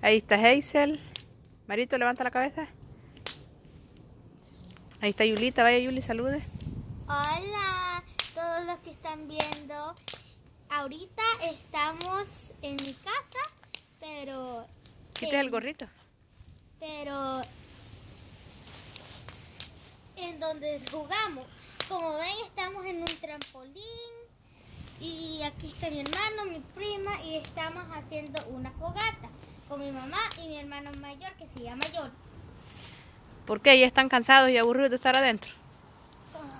Ahí está Hazel. Marito, levanta la cabeza. Ahí está Yulita. Vaya, Yuli, salude. Hola, todos los que están viendo. Ahorita estamos en mi casa, pero... Quita el gorrito. Pero... en donde jugamos. Como ven, estamos en un trampolín. Y aquí está mi hermano, mi prima, y estamos haciendo una fogata con mi mamá y mi hermano mayor, que se llama John. ¿Por qué? ¿Ya están cansados y aburridos de estar adentro?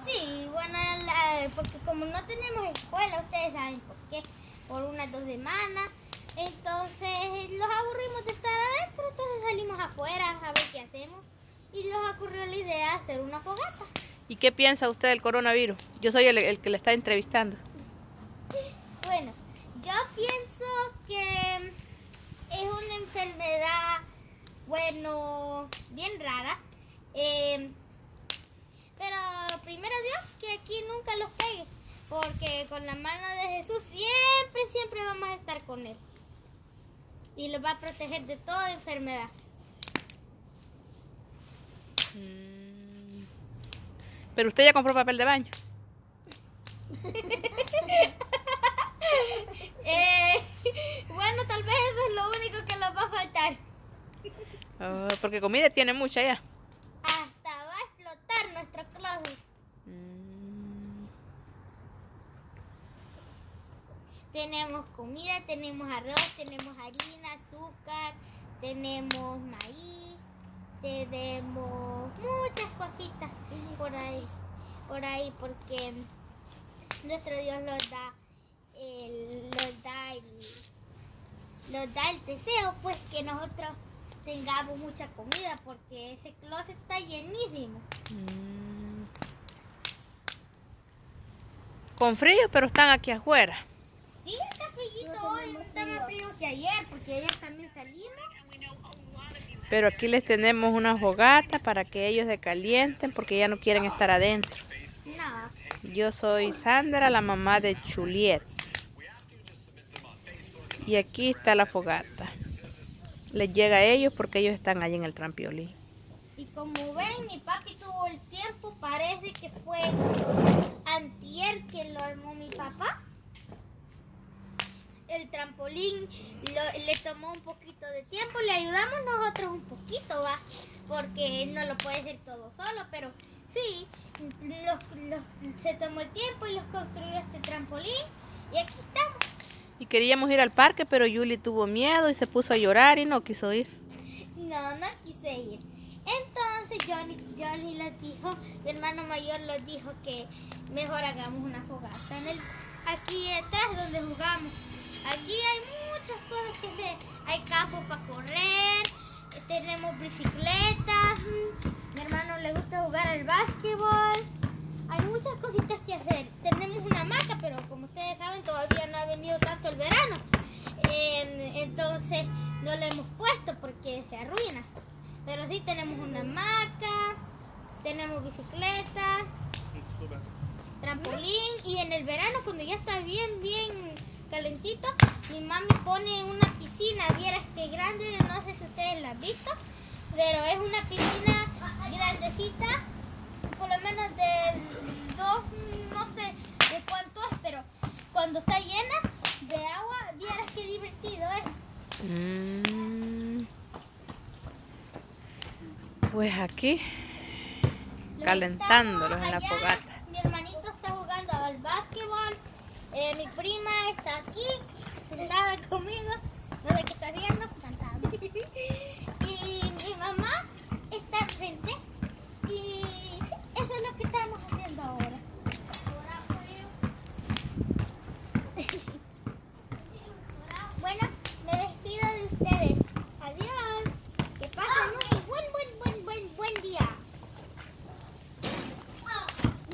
Sí, bueno, porque como no tenemos escuela, ustedes saben por qué, por unas 2 semanas, entonces los aburrimos de estar adentro, entonces salimos afuera a ver qué hacemos, y nos ocurrió la idea de hacer una fogata. ¿Y qué piensa usted del coronavirus? Yo soy el que le está entrevistando. Bueno, yo pienso que es una enfermedad, bueno, bien rara, pero primero Dios que aquí nunca los pegue, porque con la mano de Jesús siempre vamos a estar con Él y los va a proteger de toda enfermedad. Pero usted ya compró papel de baño. Bueno, tal vez eso es lo único que nos va a faltar. Porque comida tiene mucha ya. Hasta va a explotar nuestro closet. Tenemos comida, tenemos arroz, tenemos harina, azúcar, tenemos maíz, tenemos muchas cositas por ahí, porque nuestro Dios nos da el deseo, pues, que nosotros tengamos mucha comida, porque ese closet está llenísimo. Con frío, pero están aquí afuera. Sí, está frío hoy, está más frío que ayer, porque ayer también salimos. Pero aquí les tenemos una fogata para que ellos se calienten, porque ya no quieren estar adentro. No. Yo soy Sandra, la mamá de Juliet. Y aquí está la fogata. Les llega a ellos porque ellos están allí en el trampolín. Y como ven, mi papi tuvo el tiempo, parece que fue antier que lo armó mi papá. El trampolín le tomó un poquito de tiempo, le ayudamos nosotros un poquito, va, porque no lo puede hacer todo solo, pero sí, se tomó el tiempo y los construyó este trampolín y aquí estamos. Y queríamos ir al parque, pero Yuli tuvo miedo y se puso a llorar y no quiso ir. No quise ir. Entonces Johnny les dijo, mi hermano mayor les dijo que mejor hagamos una fogata aquí detrás donde jugamos. Aquí hay muchas cosas que hacer. Hay campo para correr, tenemos bicicletas, mi hermano le gusta jugar al básquetbol. Hay muchas cositas que hacer. Tenemos una hamaca, pero como ustedes saben todavía no ha venido tanto el verano. Entonces no lo hemos puesto porque se arruina. Pero sí tenemos una hamaca, tenemos bicicleta, trampolín, y en el verano cuando ya está bien calentito, mi mami pone una piscina, vieras que grande, no sé si ustedes la han visto, pero es una piscina grandecita, por lo menos de 2, no sé de cuánto es, pero cuando está llena de agua, vieras qué divertido es. Pues aquí, calentándolos en la fogata. Mi hermanito está jugando al básquetbol, mi prima está aquí, sentada